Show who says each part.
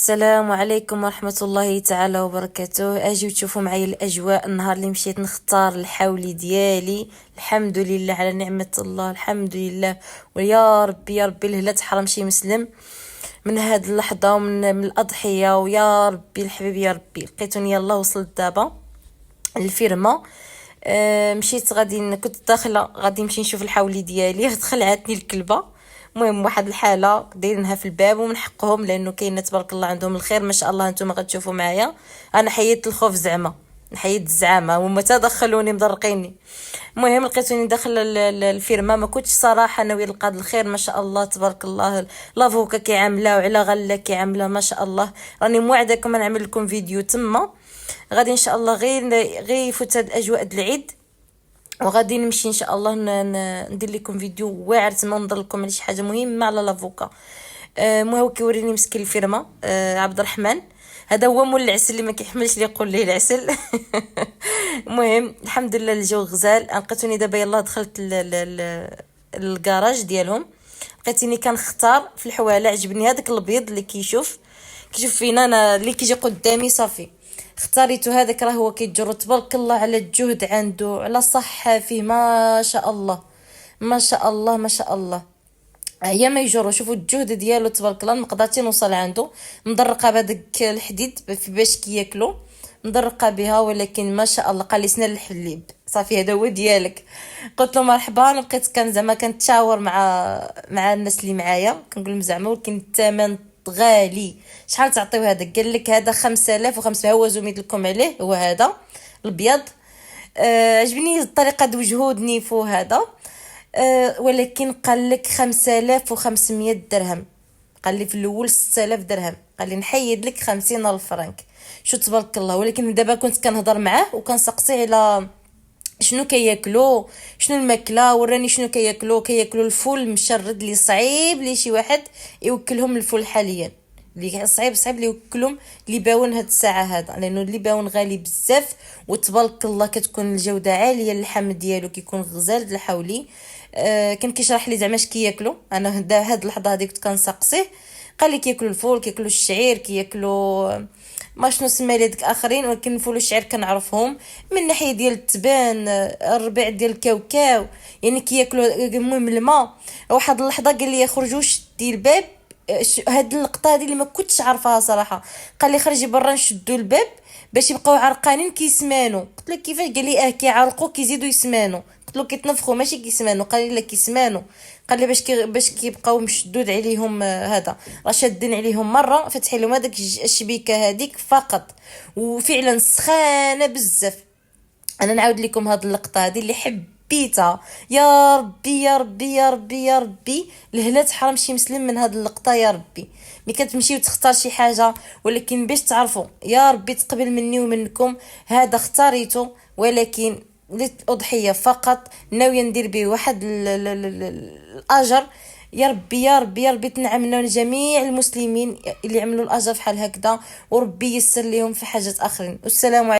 Speaker 1: السلام عليكم ورحمة الله تعالى وبركاته. اجيو تشوفوا معايا الاجواء النهار اللي مشيت نختار الحولي ديالي. الحمد لله على نعمة الله، الحمد لله. ويا ربي يا ربي الهلا تحرم شي مسلم من هاد اللحظة ومن الأضحية، ويا ربي الحبيب يا ربي. لقيتوني يلا وصلت دابا الفيرما. مشيت غادي، كنت داخله غادي نمشي نشوف الحولي ديالي خلعتني الكلبه. المهم واحد الحاله دايرينها في الباب ومن حقهم، لانه كاينه تبارك الله عندهم الخير ما شاء الله. نتوما غتشوفوا معايا، انا حيدت الخوف زعما، نحيد الزعامه، هما تدخلوني مضرقيني. المهم لقيتوني داخل الفيرما. ما كنتش صراحه ناويه القاد الخير ما شاء الله تبارك الله. لافوكا كيعامله وعلى غله كيعامله ما شاء الله. راني موعدكم نعمل لكم فيديو تما غادي ان شاء الله، غير يفوت هاد الاجواء د العيد وغادي نمشي ان شاء الله ندير لكم فيديو واعر تما نضر لكم على شي حاجه مهمه على لافوكا. هو كيوريني مسكين الفيرما. عبد الرحمن هذا هو مول العسل اللي ما كيحملش اللي يقول ليه العسل. المهم الحمد لله الجو غزال. لقيتوني دابا يلا دخلت الكراج ديالهم. لقيتيني كنختار في الحواله، عجبني هذاك الابيض اللي كيشوف فينا انا اللي كيجي قدامي صافي اختاريتو. هذاك راه هو كيتجر تبارك الله على الجهد عنده، على صحه فيه ما شاء الله ما شاء الله ما شاء الله. هي ما يجرو، شوفوا الجهد ديالو تبارك الله. ما قدرتش نوصل عنده، مدرقه بهذاك الحديد باش كياكلو، مدرقه بها، ولكن ما شاء الله قال لي سنان الحليب صافي هذا هو ديالك. قلت له مرحبا. بقيت كان زعما كنتشاور مع الناس اللي معايا، كنقول لهم زعما ولكن الثمن غالي، شحال تعطيو هذا؟ قال لك هذا 5500. هو زوميت لكم عليه، هو هذا الابيض. عجبني الطريقه د وجهودني فو هذا. ولكن قال لك 5500 درهم. قال لي في الاول 6000 درهم، قال لي نحيد لك 50,000 فرنك. شو تبارك الله. ولكن دابا كنت كنهضر معاه وكنسقسي على شنو كياكلو، شنو الماكله. وراني شنو كياكلو الفول المشرد اللي صعيب لي شي واحد يوكلهم الفول حاليا، اللي صعيب اللي يوكلهم اللي باون هاد الساعه هذا، لانه اللي باون غالي بزاف. وتبارك الله كتكون الجوده عاليه، اللحم ديالو كيكون غزال د الحولي. كان كيشرح لي زعما اش كياكلو. انا هاد اللحظه هذه كنت كنسقسيه، قال لي كياكلوا الفول، كياكلوا الشعير، كياكلوا ما شنو سمى لي ديك اخرين، ولكن الفول والشعير كنعرفهم. من ناحيه ديال التبان، الربيع ديال الكاوكاو، يعني كياكلوا. المهم الماء. واحد اللحظه قال لي خرجوش ديال الباب. هاد اللقطه هذه اللي ما كنتش عارفاها صراحه. قال لي خرجي برا نشدوا الباب باش يبقاو عرقانين كيسمانوا. قلت له كيفاش؟ قال لي كيعرقوا كيزيدوا يسمانوا. قلت له كيتنفخوا ماشي كيسمانوا. قال لي لا كيسمانوا. قال لي باش كيبقاو مشدود عليهم. هذا راه شادين عليهم مره فتحي لهم هذاك الشبيكه هذيك فقط، وفعلا سخانه بزاف. انا نعاود لكم هاد اللقطه هذه اللي حبيتها. يا ربي يا ربي يا ربي يا ربي الهلا تحرم شي مسلم من هاد اللقطه يا ربي. ملي كتمشي وتختار شي حاجه، ولكن باش تعرفوا يا ربي تقبل مني ومنكم. هذا اختاريته، ولكن للأضحية فقط، ناوية ندير به واحد الأجر. يا ربي يا ربي يا ربي تنعمنا جميع المسلمين اللي عملوا الأجر بحال هكذا، وربي يسر لهم في حاجات آخرين. والسلام عليكم.